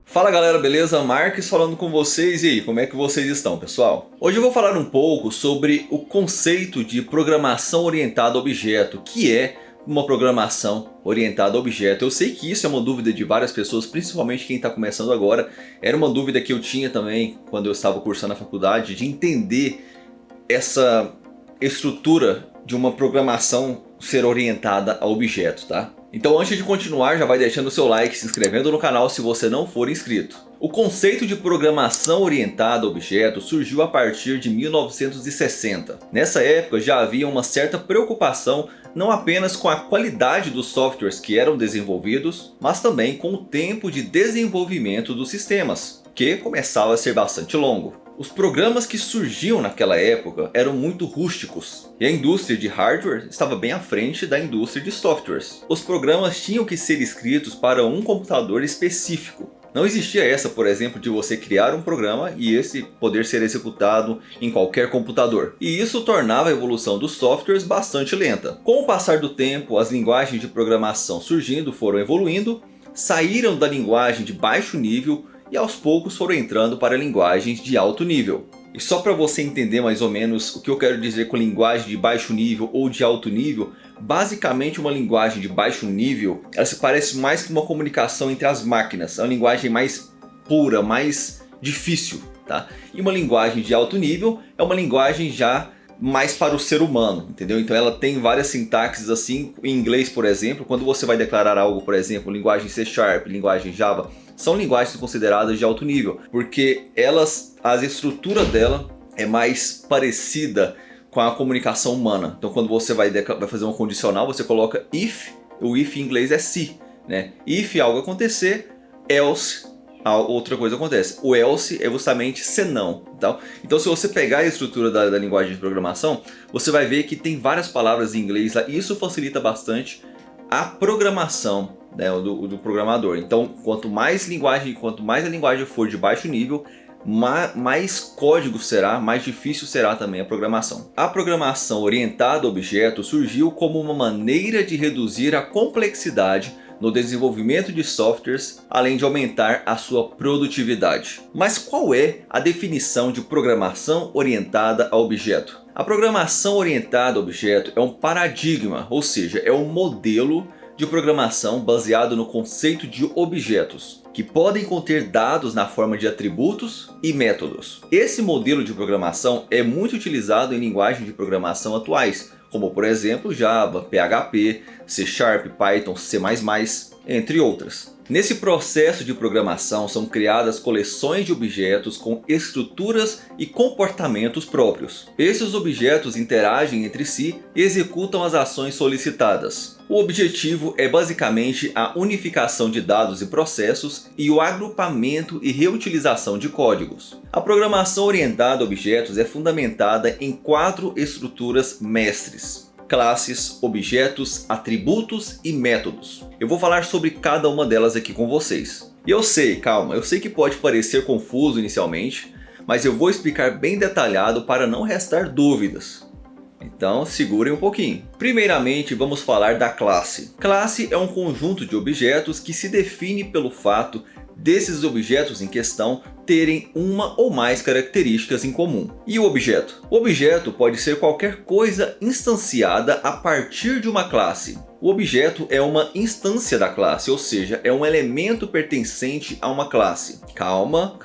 Fala galera, beleza? Marques falando com vocês. E aí, como é que vocês estão, pessoal? Hoje eu vou falar um pouco sobre o conceito de programação orientada a objeto, que é uma programação orientada a objeto. Eu sei que isso é uma dúvida de várias pessoas, principalmente quem está começando agora. Era uma dúvida que eu tinha também quando eu estava cursando a faculdade, de entender essa estrutura de uma programação ser orientada a objeto, tá? Então antes de continuar, já vai deixando o seu like, se inscrevendo no canal se você não for inscrito. O conceito de programação orientada a objeto surgiu a partir de 1960. Nessa época já havia uma certa preocupação não apenas com a qualidade dos softwares que eram desenvolvidos, mas também com o tempo de desenvolvimento dos sistemas, que começava a ser bastante longo. Os programas que surgiam naquela época eram muito rústicos, e a indústria de hardware estava bem à frente da indústria de softwares. Os programas tinham que ser escritos para um computador específico. Não existia essa, por exemplo, de você criar um programa e esse poder ser executado em qualquer computador. E isso tornava a evolução dos softwares bastante lenta. Com o passar do tempo, as linguagens de programação surgindo foram evoluindo, saíram da linguagem de baixo nível e aos poucos foram entrando para linguagens de alto nível. E só para você entender mais ou menos o que eu quero dizer com linguagem de baixo nível ou de alto nível, basicamente uma linguagem de baixo nível, ela se parece mais com uma comunicação entre as máquinas, é uma linguagem mais pura, mais difícil, tá? E uma linguagem de alto nível é uma linguagem já mais para o ser humano, entendeu? Então ela tem várias sintaxes assim, em inglês por exemplo, quando você vai declarar algo, por exemplo, linguagem C#, linguagem Java, são linguagens consideradas de alto nível, porque a estrutura dela é mais parecida com a comunicação humana. Então quando você vai fazer um condicional, você coloca if, o if em inglês é se, né? If algo acontecer, else outra coisa acontece. O else é justamente senão. Então se você pegar a estrutura da linguagem de programação, você vai ver que tem várias palavras em inglês lá, e isso facilita bastante a programação, né, do programador. Então quanto mais a linguagem for de baixo nível, mais código será, mais difícil será também a programação. A programação orientada a objeto surgiu como uma maneira de reduzir a complexidade no desenvolvimento de softwares, além de aumentar a sua produtividade. Mas qual é a definição de programação orientada a objeto? A programação orientada a objeto é um paradigma, ou seja, é um modelo de programação baseado no conceito de objetos, que podem conter dados na forma de atributos e métodos. Esse modelo de programação é muito utilizado em linguagens de programação atuais, como por exemplo Java, PHP, C#, Python, C++, entre outras. Nesse processo de programação são criadas coleções de objetos com estruturas e comportamentos próprios. Esses objetos interagem entre si e executam as ações solicitadas. O objetivo é basicamente a unificação de dados e processos e o agrupamento e reutilização de códigos. A programação orientada a objetos é fundamentada em 4 estruturas mestres: classes, objetos, atributos e métodos. Eu vou falar sobre cada uma delas aqui com vocês. E eu sei que pode parecer confuso inicialmente, mas eu vou explicar bem detalhado para não restar dúvidas. Então segurem um pouquinho. Primeiramente vamos falar da classe. Classe é um conjunto de objetos que se define pelo fato desses objetos em questão terem uma ou mais características em comum. E o objeto? O objeto pode ser qualquer coisa instanciada a partir de uma classe. O objeto é uma instância da classe, ou seja, é um elemento pertencente a uma classe. Calma.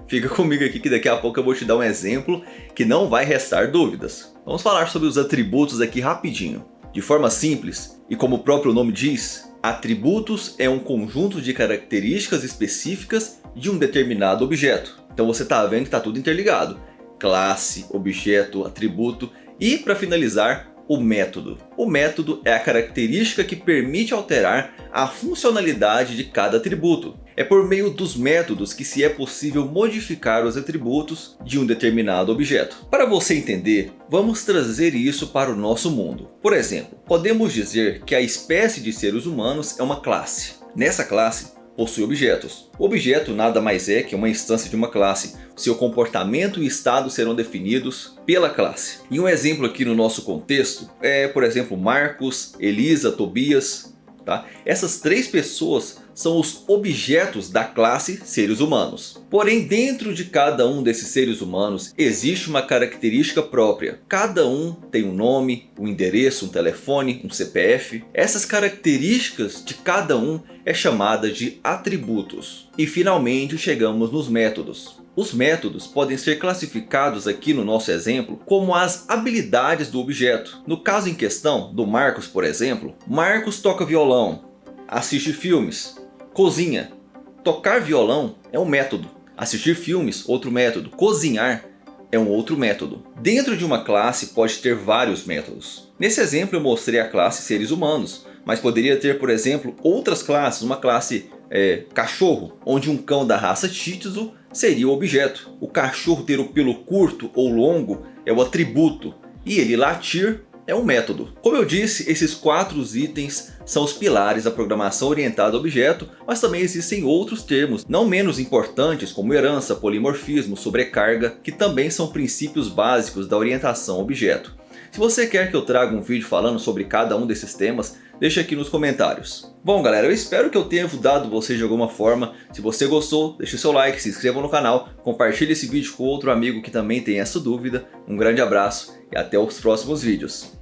Fica comigo aqui que daqui a pouco eu vou te dar um exemplo que não vai restar dúvidas. Vamos falar sobre os atributos aqui rapidinho. De forma simples, e como o próprio nome diz, atributos é um conjunto de características específicas de um determinado objeto. Então você está vendo que está tudo interligado. Classe, objeto, atributo e, para finalizar, o método. O método é a característica que permite alterar a funcionalidade de cada atributo. É por meio dos métodos que se é possível modificar os atributos de um determinado objeto. Para você entender, vamos trazer isso para o nosso mundo. Por exemplo, podemos dizer que a espécie de seres humanos é uma classe. Nessa classe, possui objetos. O objeto nada mais é que uma instância de uma classe. Seu comportamento e estado serão definidos pela classe. E um exemplo aqui no nosso contexto é, por exemplo, Marcos, Elisa, Tobias. Tá? Essas 3 pessoas são os objetos da classe seres humanos. Porém, dentro de cada um desses seres humanos existe uma característica própria. Cada um tem um nome, um endereço, um telefone, um CPF. Essas características de cada um é chamada de atributos. E finalmente chegamos nos métodos. Os métodos podem ser classificados aqui no nosso exemplo como as habilidades do objeto. No caso em questão, do Marcos por exemplo, Marcos toca violão, assiste filmes, cozinha. Tocar violão é um método, assistir filmes, outro método, cozinhar é um outro método. Dentro de uma classe pode ter vários métodos. Nesse exemplo eu mostrei a classe seres humanos, mas poderia ter, por exemplo, outras classes, uma classe cachorro, onde um cão da raça Shih Tzu seria o objeto. O cachorro ter o pelo curto ou longo é o atributo e ele latir é um método. Como eu disse, esses 4 itens são os pilares da programação orientada a objeto, mas também existem outros termos não menos importantes como herança, polimorfismo, sobrecarga, que também são princípios básicos da orientação a objeto. Se você quer que eu traga um vídeo falando sobre cada um desses temas, deixa aqui nos comentários. Bom galera, eu espero que eu tenha ajudado você de alguma forma. Se você gostou, deixe o seu like, se inscreva no canal, compartilhe esse vídeo com outro amigo que também tem essa dúvida. Um grande abraço e até os próximos vídeos.